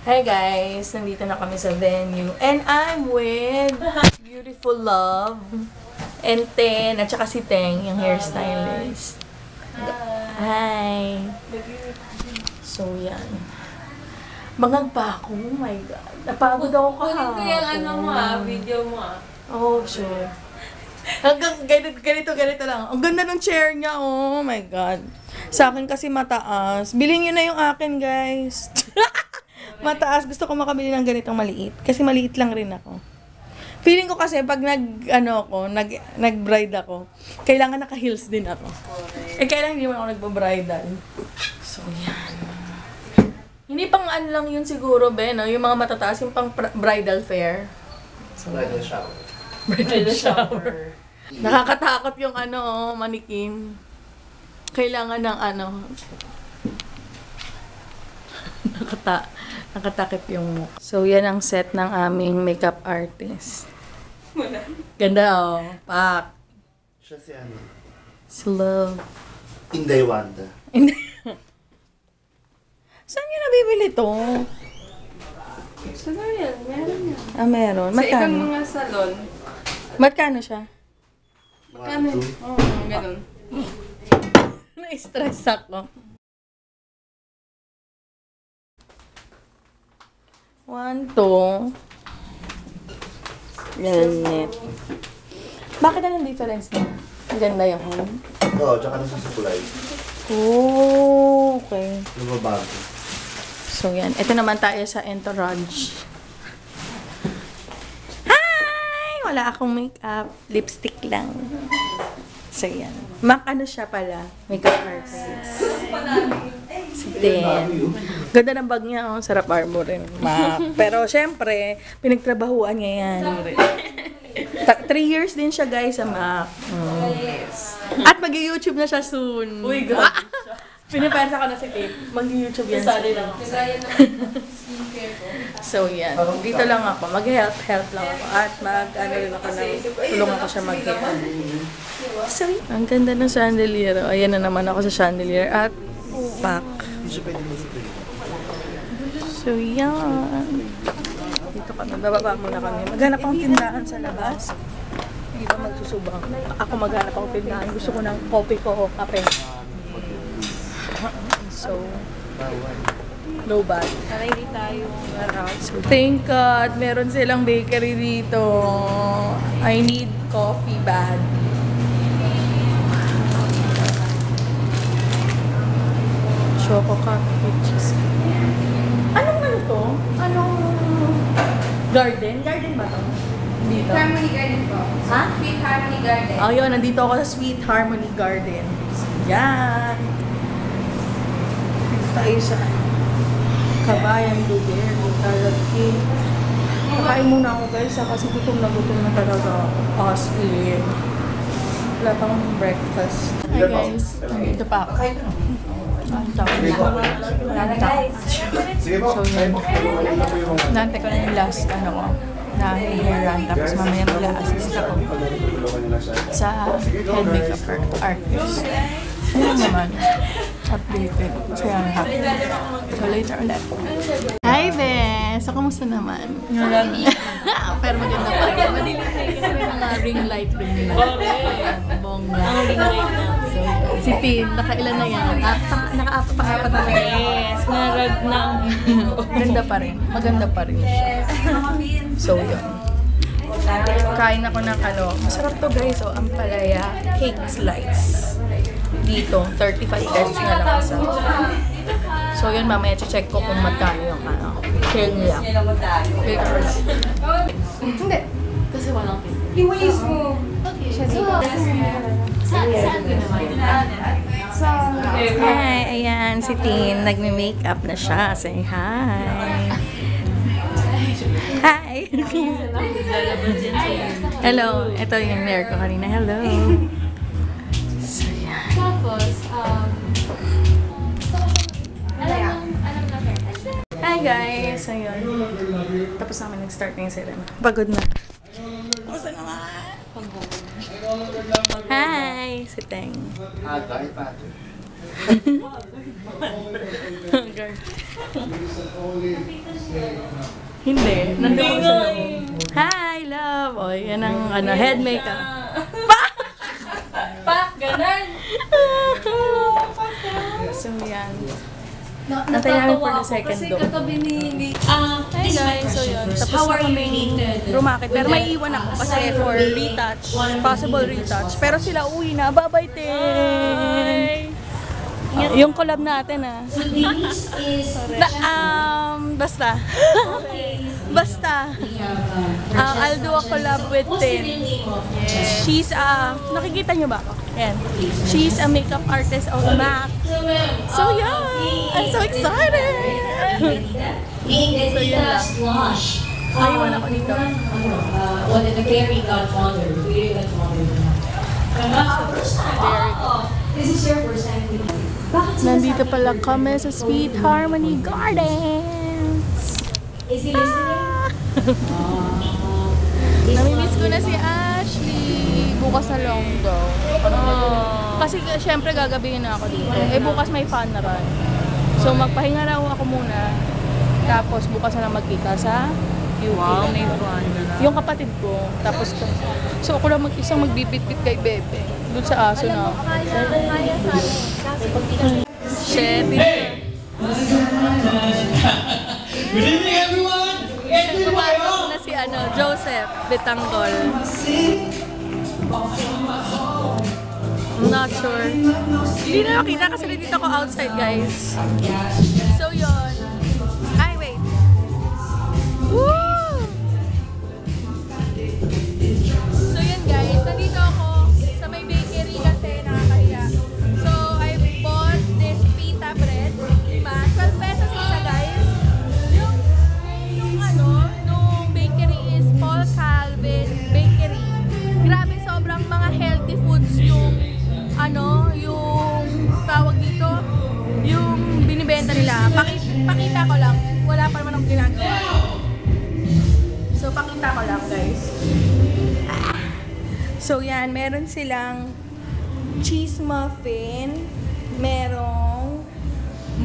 Hey guys, nandito na kami sa venue. And I'm with Beautiful Love and Ten, at saka si Teng, yung hairstylist. Hi! So, yan. Bangang pa ako. Oh my God. Napagod ako kahapon. Kunin ko yung ano mo video mo Oh, sure. Hanggang ganito lang. Ang ganda ng chair niya, oh my God. Sa akin kasi mataas. Bilhin nyo na yung akin, guys. Mataas. Gusto ko makabili ng ganitong maliit. Kasi maliit lang rin ako. Feeling ko kasi pag nag-bride ako, kailangan naka-heels din ako. Eh, kailangan hindi mo ako nagpa-bridal. So, yan. Hindi pang ano lang yun siguro, Ben, no? Yung mga matataas, yung pang bridal fair. So, bridal shower. Bridal shower. Nakakatakot yung manikin. Kailangan ng nakatakip yung mukha. So, yan ang set ng aming makeup artist. Ganda, oh. Pak. Siya si Si Love. Inday Wanda. Saan nyo nabibili to? Saan yan? Meron yan. Ah, meron. Sa ibang Magkano? mga salon. Magkano siya? Magkano? Oo, ganun. Na-stress ako. 1, 2. Ganit. Bakit anong difference niya? Maganda yung hand. Oo, tsaka nasa sukulay. Oh, okay. Lumabago. So, yan. Ito naman tayo sa entourage. Hi! Wala akong makeup. Lipstick lang. So, yan. Ano siya pala? Makeup artist. Si Ten. Ganda ng bag niya, oh. Sarap armorin. Pero, syempre, pinagtrabahuan niya yan. 3 years din siya, guys, sa MAC. At mag-YouTube na siya soon. Uy, God. Pinipensa ko na si Kate. Mag-YouTube yan. Sali lang ako. Kagaya ng skincare ko. So, yan. Dito lang ako. Mag-help lang ako. At rin ako tulungan ko siya mag-help. So, ang ganda ng chandelier. Ayan na naman ako sa chandelier. At, pack. So, yan. Dito kami. Bababa muna kami. Maghanap akong tindahan sa labas. Yung iba magsusubang. Ako maghanap akong tindahan. Gusto ko ng coffee ko o kape. So, no bad. Ready tayo. So, thank God, meron silang bakery dito. I need coffee bad. Choco cupcakes. Anong to? Anong garden? Garden ba to? Dito? Harmony Garden po. Ha? Sweet Harmony Garden. Oh, yun. Nandito ako sa Sweet Harmony Garden. Yan. Dito tayo sa Kabayan Lugar. Talagki. Kakain muna ako, guys, kasi gutom na talaga ako. As in. Wala pang breakfast. Hi, guys. Nandito pa ako. Ang tawag na. Sige po. So, yun. Nantay ko na yung last, na hair run. Tapos mamaya mag-assist ako sa head makeup artist. Yun naman. Updated. Kaya ang happy. So, later ulit. Hi, Bes! So, kamusta naman? Pero maganda pa rin. Madilim na yung mga ring light nila. Bongga. Ang ring light na. So, si Tin, nakailan na yan? Naka-apat na yan. Yes, narag na ang Ganda pa rin. Maganda pa rin siya. So, yun. Kain ako ng masarap to, guys. Oh, ampalaya cake slice. Dito, 35 pesos na lang isa. So, yun, mamaya check ko kung magkano yung share nila. Later ulit. Hindi. Kasi walang pin. i-waste mo. Okay, so, saan ko naman? Hi, ayan, si Tin. Nagme-makeup na siya. Say hi. Hi. Hello. Ito yung hair ko kanina. Hello. So, yan. Tapos, alam na Hi guys! Ayun. Tapos namin nag-start na yung serena. Pagod na. Kamusta naman? Hi! Si Teng. Aga, ipato. burger. Hindi. Nandun ako sa loob. Hi, love! O, yan ang head makeup. Pa, ganun. So, yan. Natay namin for the second kasi dog. katabi ni Hey guys, so yun. Tapos na kami rumakit. Pero may iwan ako kasi for retouch. Possible retouch. Pero sila uwi na. Bye-bye, Tay! Yung collab natin, ah. Basta. Basta. I'll do a collab with Tin. She's nakikita nyo ba? Ayan. She's a makeup artist of MAC. So yeah, I'm so excited! So yun lang. Naiwan ako dito. What is the fairy godmother? Fairy godmother. This is your first time with me. Nandito pala kami sa Sweet Harmony Gardens. Is he listening? Namimiss ko na si Ashley. Bukas na long daw. Kasi syempre gagabihin na ako dito. Eh bukas may fun na run. So magpahinga na ako muna. Tapos bukas na lang magkita sa UP. Wow, may fun na lang. Yung kapatid ko. Tapos so ako lang mag-isang magbibit-bit kay Bebe. Doon sa aso na ako. Shit. Good evening, everyone! Pumasok na si Joseph Betanggol. I'm not sure. Hindi na nakita kasi nandito ako outside, guys. So, yun. Ay, wait. Woo! So, yun, guys. Nandito ako sa may bakery kasi nakakahiya. So, I bought this pita bread. 12 pesos isa, guys. Nung bakery is Paul Calvin Bakery. Grabe, sobrang mga healthy foods yung tawag dito, yung binibenta nila. Pakita ko lang. Wala pa naman akong ginagawa. So, pakita ko lang, guys. So, yan. Meron silang cheese muffin. Merong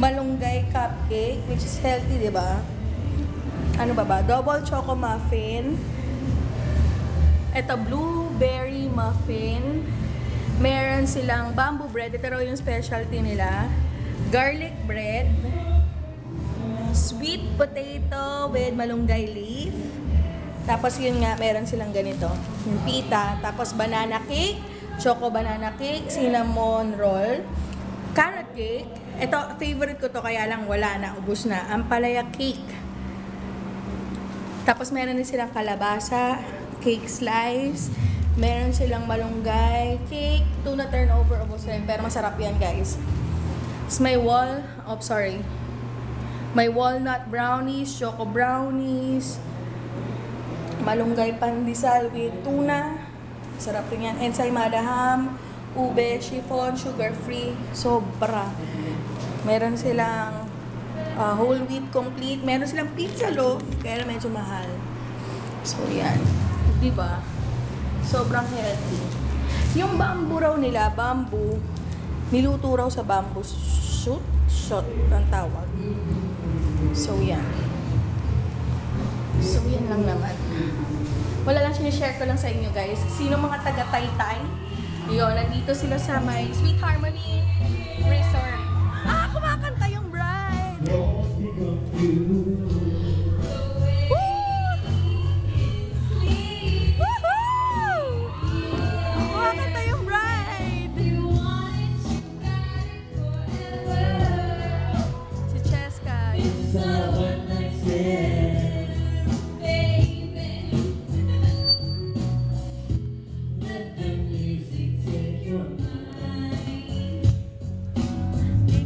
malunggay cupcake, which is healthy, di ba? Ano ba? Double choco muffin. Ito, blueberry muffin. Meron silang bamboo bread. Ito raw yung specialty nila. Garlic bread. Sweet potato with malunggay leaf. Tapos yun nga, meron silang ganito. Yung pita. Tapos banana cake. Choco banana cake. Cinnamon roll. Carrot cake. Ito, favorite ko to kaya lang wala na. Ubus na. Ampalaya cake. Tapos meron din silang kalabasa, cake slice, meron silang malunggay, cake, tuna turnover, ubos rin. Pero masarap yan, guys. It's my my walnut brownies, choco brownies, malunggay pandesal with tuna. Sarap din yan. Ensaymada ham, ube, chiffon, sugar-free. Sobra. Meron silang whole wheat complete. Meron silang pizza loaf, kaya medyo mahal. So, yan. Diba? Sobrang healthy. Yung bamboo raw nila, bamboo, niluto raw sa bamboo shot ang tawag. So, yan. So, yan lang naman. Wala lang, sinishare ko lang sa inyo, guys. Sino mga taga-Taytay? Yun, nandito sila sa may Sweet Harmony Resort. Kumakanta yung bride! Woo! Woohoo! Kumakanta yung bride! Si Cheska.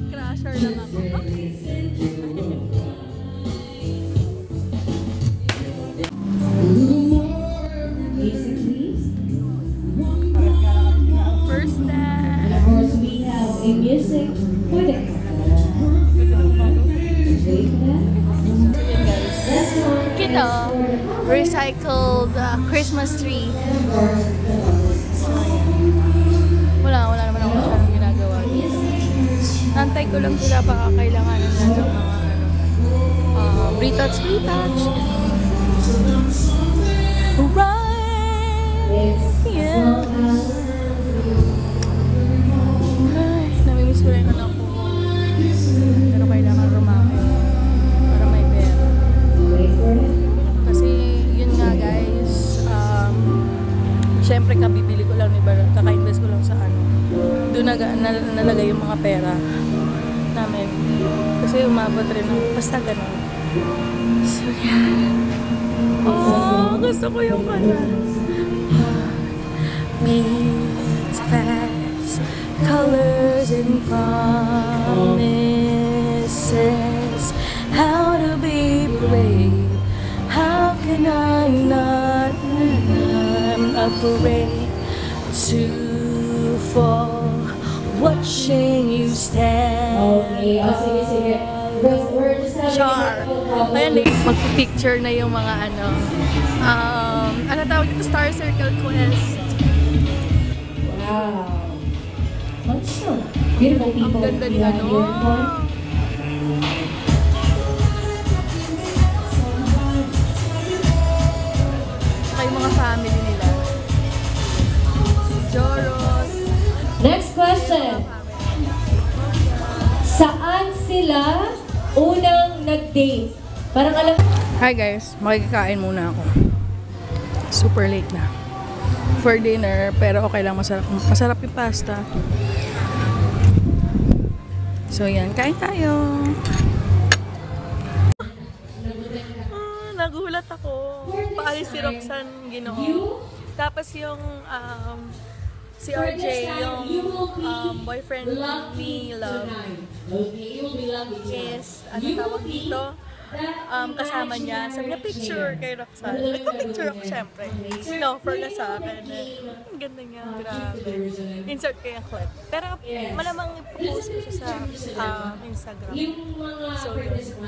Crusher lang ako. First dance. And of course, we have a music for the wait for that. That's one. Kita, recycled Christmas tree. So, wala naman ako masyadong ginagawa. Antay ko lang sila baka kailangan ng Retouch. Right. Yeah. Ay, namimiss ko rin yung anak ko. Pero kailangan rumakit para may pera. Kasi yun nga guys, syempre kabibili ko lang ni Baron, kaka-invest ko lang sa ano. Doon nalagay yung mga pera namin. Kasi umabot rin ako. Basta ganun. So yeah. Oh, gusto ko yung meets fast colors and promises. How to be brave? How can I not? I'm afraid to fall, watching you stand. Okay, sige. We're just having Char. Ayan, magpipicture na yung mga ano tawag dito, Star Circle Quest. Wow. What's so beautiful people. Ang ganda ni you have ano. here for? Saka yung mga family nila. Joros. Next question. Saan sila unang nag-date? Parang alam... Hi guys, makikikain muna ako. Super late na. For dinner, pero okay lang, masarap yung pasta. So yan, kain tayo. Nagulat ako. Paalis si Roxanne Ginoo. Tapos yung si RJ, yung boyfriend ni Love, is, ano tawag dito? Kasama niya. Sabi niya, picture kay Roxanne. Nagpa-picture ako syempre. No-offer na sa akin. Ang ganda niya. Grabe. Insert ko yung clip. Pero malamang ipopost ko siya sa Instagram. So, yun.